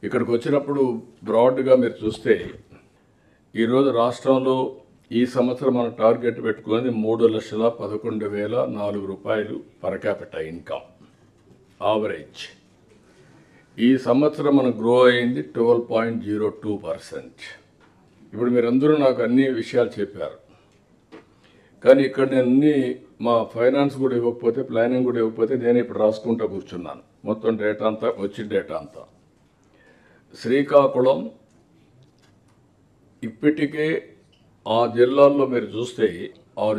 ఇక్కడికి వచ్చినప్పుడు బ్రాడ్గా మీరు చూస్తే ఈరోజు రాష్ట్రంలో ఈ సంవత్సరం మనం టార్గెట్ పెట్టుకున్నది 3,11,004 రూపాయలు పర్ క్యాపిటల్ ఇన్కమ్ యావరేజ్. ఈ సంవత్సరం మనం గ్రో అయింది 12.02%. ఇప్పుడు మీరందరూ నాకు అన్ని విషయాలు చెప్పారు, కానీ ఇక్కడ నేను మా ఫైనాన్స్ కూడా ఇవ్వకపోతే, ప్లానింగ్ కూడా ఇవ్వకపోతే నేను ఇప్పుడు రాసుకుంటూ కూర్చున్నాను మొత్తం డేటా అంతా, వచ్చిన డేటా అంతా. శ్రీకాకుళం ఇప్పటికే ఆ జిల్లాల్లో మీరు చూస్తే 6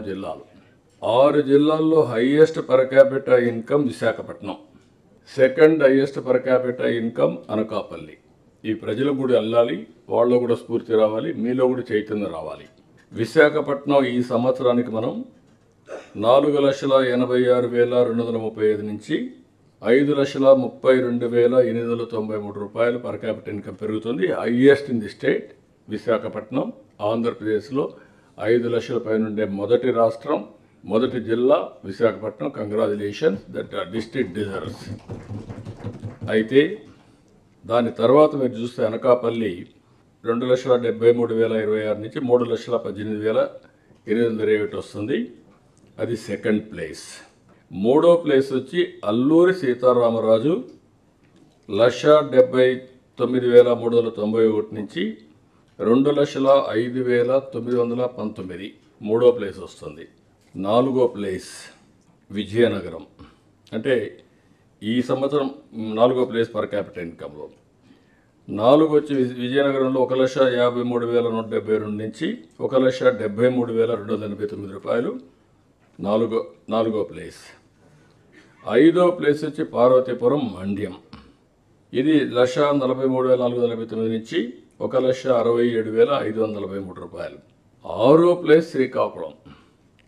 జిల్లాల్లో highest per capital income Visakhapatnam, second highest per capital income Anakapalli. ఈ ప్రజలకు కూడా వెళ్ళాలి, వాళ్ళు కూడా స్ఫూర్తి రావాలి, మీలో కూడా చైతన్యం రావాలి. విశాఖపట్నం ఈ సంవత్సరానికి మనం 4,86,235 నుంచి 5,32,893 రూపాయలు పర్ క్యాపిటల్ ఇన్కమ్ పెరుగుతుంది. Highest in the state Visakhapatnam. ఆంధ్రప్రదేశ్లో 5 లక్షల పైన ఉండే మొదటి రాష్ట్రం, మొదటి జిల్లా Visakhapatnam. Congratulations, that district deserves. అయితే దాని తర్వాత మీరు చూస్తే అనకాపల్లి 2,73,026 నుంచి 3,18,821 వస్తుంది. అది సెకండ్ ప్లేస్. మూడో ప్లేస్ వచ్చి అల్లూరి సీతారామరాజు 1,79,391 నుంచి 2,05,919 మూడో ప్లేస్ వస్తుంది. నాలుగో ప్లేస్ విజయనగరం, అంటే ఈ సంవత్సరం నాలుగో ప్లేస్ పర్ క్యాపిటల్ ఇన్కంలో. 4 వచ్చి విజయనగరంలో 1,53,172 నుంచి 1,73,289 రూపాయలు నాలుగో ప్లేస్. ఐదో ప్లేస్ వచ్చి పార్వతీపురం మండ్యం, ఇది 1,43,449 నుంచి 1,67,543 రూపాయలు. ఆరో ప్లేస్ శ్రీకాకుళం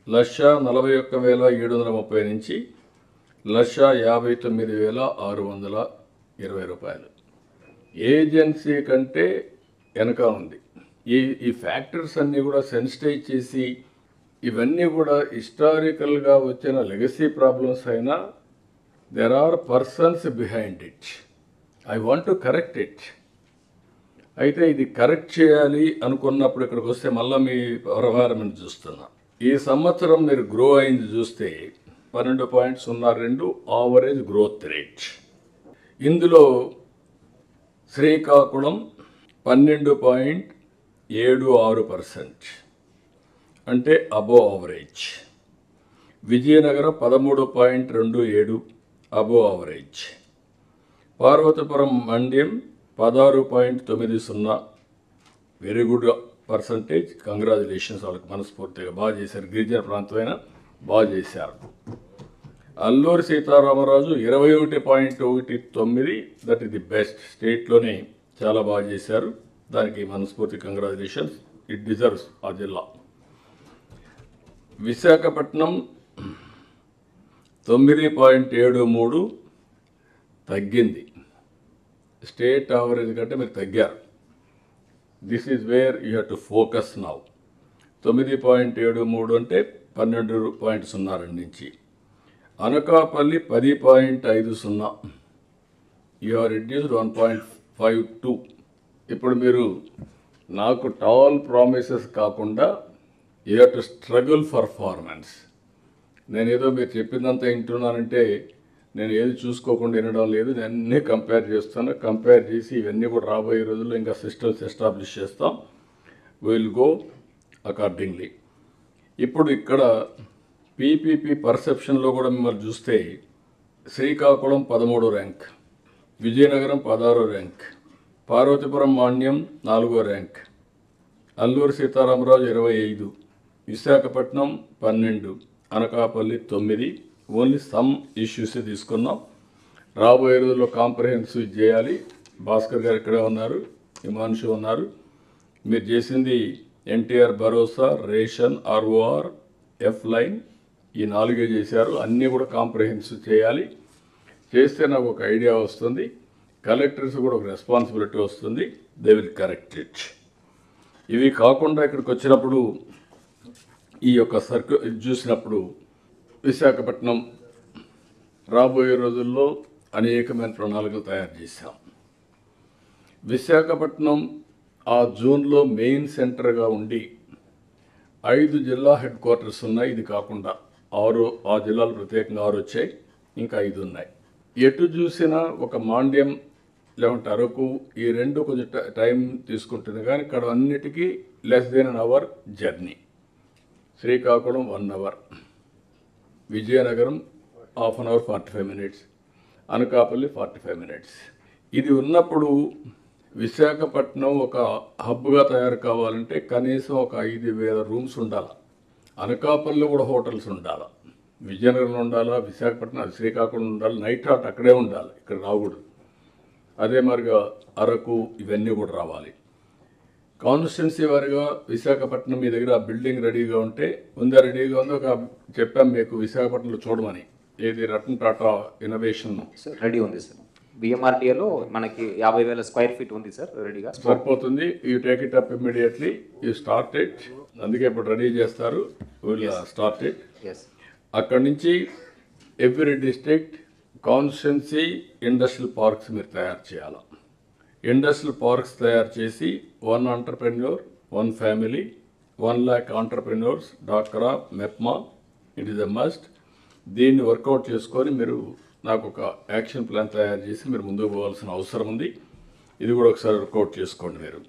1,41,730 నుంచి 1,59,620 రూపాయలు. ఏజెన్సీ కంటే వెనక ఉంది. ఈ ఫ్యాక్టర్స్ అన్నీ కూడా సెన్సిటైజ్ చేసి, ఇవన్నీ కూడా హిస్టారికల్గా వచ్చిన లెగసీ ప్రాబ్లమ్స్ అయినా there are persons behind it. I want to correct it. అయితే ఇది కరెక్ట్ చేయాలి అనుకున్నప్పుడు ఇక్కడికి వస్తే మళ్ళీ మీ వ్యవహారం చూస్తున్నా. ఈ సంవత్సరం మీరు గ్రో అయింది చూస్తే 12.02 యావరేజ్ గ్రోత్ రేట్. ఇందులో శ్రీకాకుళం 12.76%, అంటే above average. Vizianagaram 13.27, above average. Parvathipuram మండ్యం 16.90, వెరీ గుడ్ పర్సంటేజ్. కంగ్రాచులేషన్స్, వాళ్ళకి మనస్ఫూర్తిగా బాగా చేశారు. గిరిజన ప్రాంతమైన బాగా చేశారు. Alluri Sitaramaraju 21.19, that is the best. స్టేట్లోనే చాలా బాగా చేశారు. దానికి మనస్ఫూర్తి కంగ్రాచులేషన్స్, ఇట్ డిజర్వ్స్ ఆ జిల్లా. విశాఖపట్నం 9.73 తగ్గింది. స్టేట్ యావరేజ్ కంటే మీరు తగ్గారు. This is where you have to focus now. 9.73 అంటే 12.02 నుంచి. Anakapalli 10.50, you are reduced 1.52. ఇప్పుడు మీరు నాకు టాల్ ప్రామిసెస్ కాకుండా you have to struggle performance. నేనేదో మీరు చెప్పిందంతా వింటున్నానంటే నేను ఏది చూసుకోకుండా వినడం లేదు. నేను అన్నీ కంపేర్ చేస్తాను. కంపేర్ చేసి ఇవన్నీ కూడా రాబోయే రోజుల్లో ఇంకా సిస్టమ్స్ ఎస్టాబ్లిష్ చేస్తాం. Will go accordingly. ఇప్పుడు ఇక్కడ పీపీపీ పర్సెప్షన్లో కూడా మిమ్మల్ని చూస్తే శ్రీకాకుళం 13వ ర్యాంక్, విజయనగరం 16వ ర్యాంక్, పార్వతీపురం మాన్యం 4వ rank, Alluri Sitaramaraju 25, Visakhapatnam 12, Anakapalli 9. Only some issues తీసుకున్నాం. రాబోయే రోజుల్లో కాంప్రహెన్సివ్ చేయాలి. భాస్కర్ గారు ఇక్కడే ఉన్నారు, హిమాంశు ఉన్నారు. మీరు చేసింది ఎన్టీఆర్ భరోసా, రేషన్, ఆర్ఓఆర్, ఎఫ్ లైన్, ఈ 4 చేశారు. అన్నీ కూడా కాంప్రహెన్సివ్ చేయాలి. చేస్తే నాకు ఒక ఐడియా వస్తుంది. కలెక్టర్స్ కూడా ఒక రెస్పాన్సిబిలిటీ వస్తుంది. They will correct it. ఇవి కాకుండా ఇక్కడికి వచ్చినప్పుడు ఈ యొక్క సర్కిల్ చూసినప్పుడు విశాఖపట్నం రాబోయే రోజుల్లో అనేకమైన ప్రణాళికలు తయారు చేశాం. విశాఖపట్నం ఆ జోన్లో మెయిన్ సెంటర్గా ఉండి 5 జిల్లా హెడ్ క్వార్టర్స్ ఉన్నాయి. ఇది కాకుండా 6 ఆ జిల్లాలు ప్రత్యేకంగా 6 వచ్చాయి, ఇంకా 5 ఉన్నాయి. ఎటు చూసినా ఒక మాండ్యం లేకుంటే అరకు, ఈ రెండు కొంచెం టైం తీసుకుంటుంది, కానీ ఇక్కడ అన్నిటికీ less than an hour journey. Srikakulam 1 hour, Vizianagaram half an hour 45 minutes, Anakapalli 45 minutes. ఇది ఉన్నప్పుడు విశాఖపట్నం ఒక హబ్గా తయారు కావాలంటే కనీసం ఒక 5,000 రూమ్స్ ఉండాలి. అనకాపల్లిలో కూడా హోటల్స్ ఉండాలి, విజయనగరంలో ఉండాలా, విశాఖపట్నం శ్రీకాకుళం ఉండాలి, నైట్ హాట్ అక్కడే ఉండాలి, ఇక్కడ రాకూడదు. అదే మరిగా అరకు ఇవన్నీ కూడా రావాలి. కాన్స్టిట్యున్సీ వారిగా విశాఖపట్నం మీ దగ్గర బిల్డింగ్ రెడీగా ఉంటే రెడీగా ఉందో ఒక చెప్పాం మీకు విశాఖపట్నంలో చూడమని. ఏది రతన్ టాటా ఇన్నోవేషన్ రెడీ ఉంది సార్. బిఎంఆర్టీఏలో మనకి 50,000 స్క్వేర్ ఫీట్ ఉంది సార్, రెడీగా సరిపోతుంది. You take it up immediately, you start it. అందుకే ఇప్పుడు రెడీ చేస్తారు, విల్ స్టార్ట్ ఇట్. అక్కడి నుంచి every district constituency industrial parks మీరు తయారు చేయాలి. ఇండస్ట్రియల్ పార్క్స్ తయారు చేసి 1 ఎంటర్‌ప్రెన్యూర్ 1 ఫ్యామిలీ 1 lakh ఎంటర్‌ప్రెన్యూర్స్, డాక్రా, MEPMA, it is a must. దీన్ని వర్కౌట్ చేసుకొని మీరు నాకు ఒక యాక్షన్ ప్లాన్ తయారు చేసి మీరు ముందుకు పోవాల్సిన అవసరం ఉంది. ఇది కూడా ఒకసారి వర్కౌట్ చేసుకోండి మీరు.